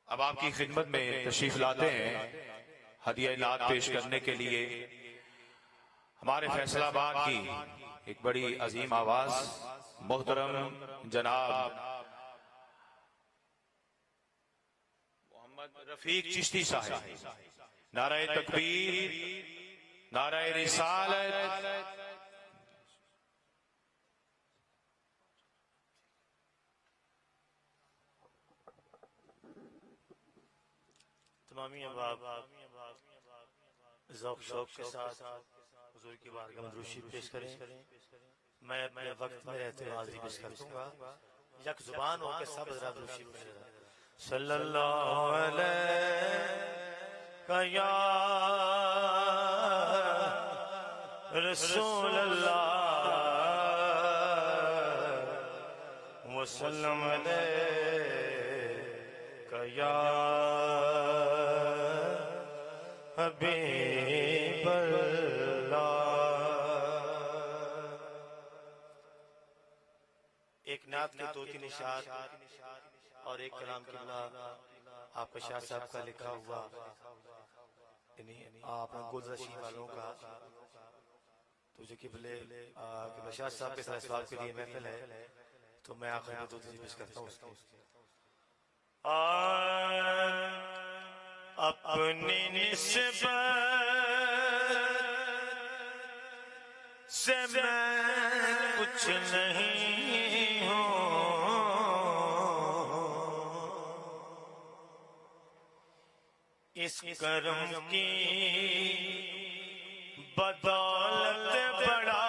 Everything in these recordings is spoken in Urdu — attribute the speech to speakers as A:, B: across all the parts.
A: اب آپ کی خدمت میں تشریف لاتے ہیں ہدیہ نعت پیش کرنے کے لیے ہمارے فیصل آباد کی ایک بڑی عظیم آواز محترم جناب محمد رفیق چشتی صاحب. نعرہ تکبیر، نعرہ رسالت.
B: تمامی احباب ذوق شوق کے ساتھ حضور کی بارگاہ میں درود شریف پیش کریں. میں اپنے وقت میں رہتے ہوئے حاضری پیش کر دوں گا. یک زبان ہو کے سب حضرات درود شریف پڑھیں. صلی اللہ علیہ یا رسول اللہ وسلم علیہ یا حبیب اللہ. ایک نعت کے دو تین اشعار اور ایک کلام قبلہ آپ کا شاہ صاحب کا لکھا ہوا، یعنی آپ گلزشی والوں کا تو جو قبلہ شاہ صاحب کے ساتھ اسباب کے لیے محفل ہے، تو میں آخر میں دو تین پیش کرتا ہوں. اس کے اپنی نسبت سے میں کچھ نہیں ہوں، اس کرم کی بدولت بڑا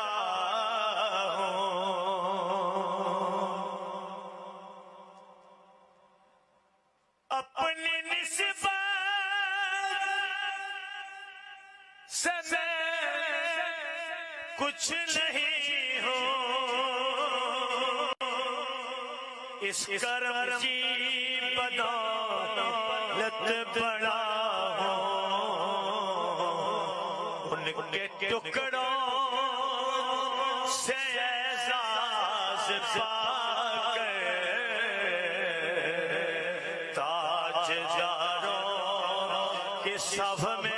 B: کچھ نہیں ہو، اس کرم کی بدولت بڑا ہو. ان کے ٹکڑوں سے اعزاز پا کر تاج داروں کے صف میں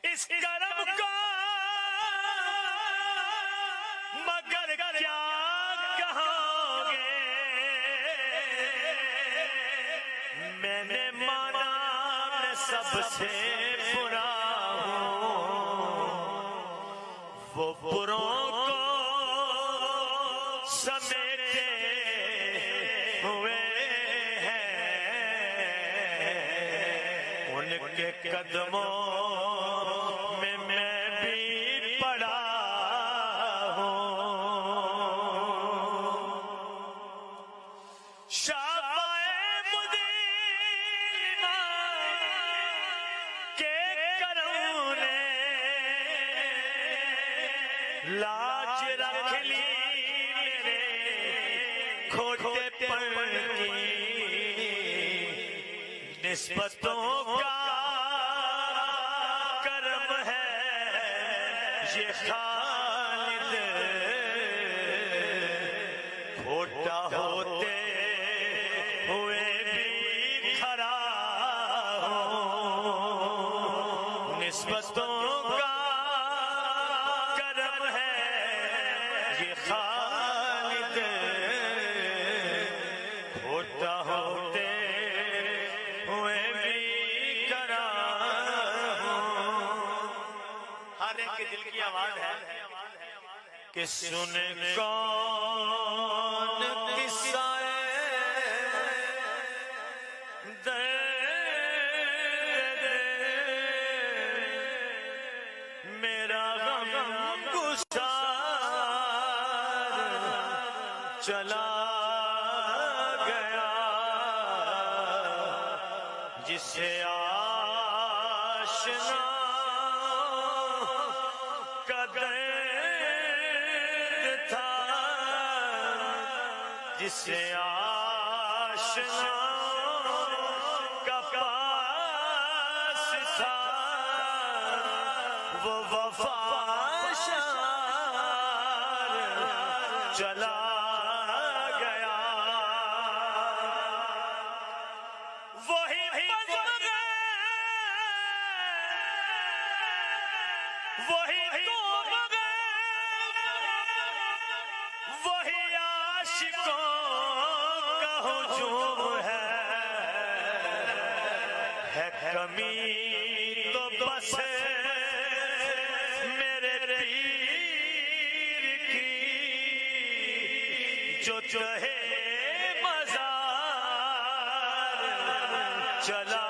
B: اس کرم کا مگر کیا کہو گے، میں نے مانا میں سب سے برا ہوں. وہ بروں کو سمیٹے ہوئے کے قدموں میں بھی پڑا ہوں. شافعِ مدینہ کے کرم نے لاج رکھ لی میرے کھوٹے پر کی نسبتوں کا خالد کھوٹا ہوتے ہوئے بھی کھڑا ہوں. نسبتوں کا کرم ہے یہ خالد کھوٹا ہوتے ہوئے بھی کھڑا ہوں. ہر ایک کے دل کی آواز ہے کہ سن کون قصہ درد میرا غم گسار چلا گیا، جسے آشنا جسے آشنا کا پاس تھا وہ وفا شام چلا گیا وہی بزرگ وہی وہی عاشقوں کا ہجوم ہے کمی تو بس میرے پیر کی جو چاہے مزار چلا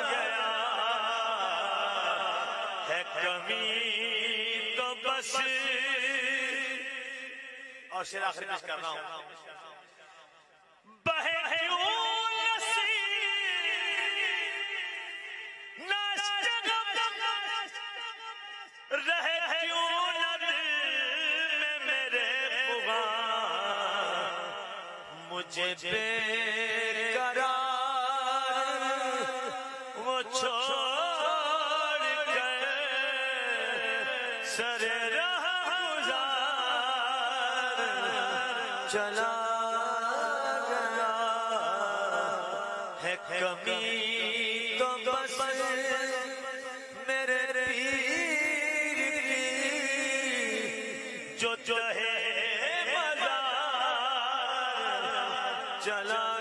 B: گیا ہے کمی تو بس اور شعر آخری پیش کر رہا ہوں بہے مجھے بے قرار وہ چھوڑ کر سر راہ گزار چلا گیا ہے کمی تو بس میرے پیر کی جو چاہے چلا